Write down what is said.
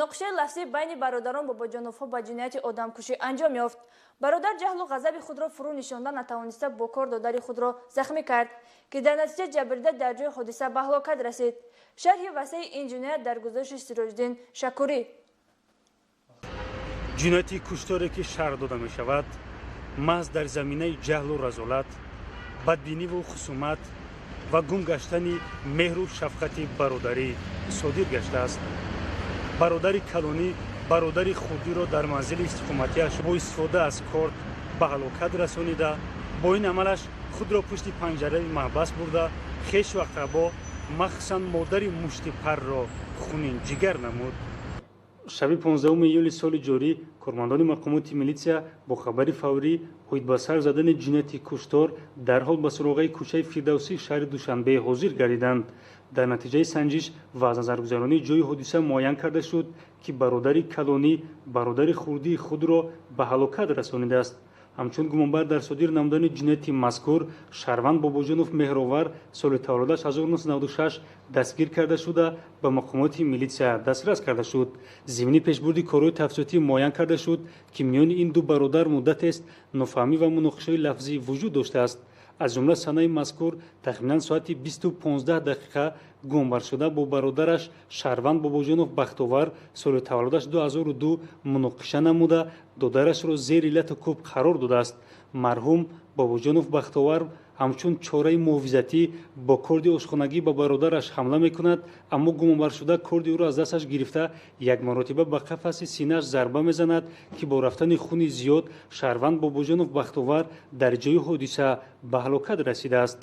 مناقشه لفظی بین برادران باباجانوف‌ها با جنایت آدمکشی انجام یافت. برادر جهل و غضب خود را فرو نشانده نتوانسته با کار دادر خود را زخمی کرد که در نتیجه جبریده در جای حادثه به هلاکت رسید. شرح وسیع این جنایت در گزارش سیراج‌الدین شکوری. جنایتی کشتاری که شرح داده می شود محض در زمینه جهل و رذالت، بدبینی و خصومت و گم گشتن مهر و شفقت برادری صادر گشته است. برادر کلونی برادر خودی را در منزل استقامتیش با استفاده از کارت به هلاکت رسانیده، با این عملش خود را پشت پنجره محبس برده، خویش و اقربا مخصوصا مادر مشت پر را خونین جگر نمود. شب 15 ایول سال جاری کارمندان مقامات میلیسیا با خبر فوری اوید به سر زدن جنایت کشتار در حال به سراغ کوچه فردوسی شهر دوشنبه حاضر گردیدند. در نتیجه سنجش و از نظرگذرانی جای حادثه معین کرده شد که برادر کلانی برادر خردی خود را به هلاکت رسانیده است. همچون گمانبر در صادر نمودن جنایت مذکور شهروند باباجانوف مهرآور سال تولدش 1996 دستگیر کرده شده به مقامات میلیسیا دسترس کرده شد. ضمن پیشبرد کارهای تفصیلی معین کرده شد که میان این دو برادر مدت است نافهمی و مناقشه لفظی وجود داشته است. از جمله سنه مذکور تخمینا ساعت 20:15 گمبر شده با برادرش شهروند باباجانوف بختاور سال تولدش 2002 مناقشه نموده دادرش را زیر علت کوب قرار داده است. مرحوم باباجانوف بختاور همچون چاره محافظتی با کردی آشخانگی به برادرش حمله میکند، اما گمانبر شده کردی او را از دستش گرفته یک مرتبه به قفس سینه‌اش ضربه میزند که با رفتن خون زیاد شهروند باباجانوف بختاور در جای حادثه به هلاکت رسیده است.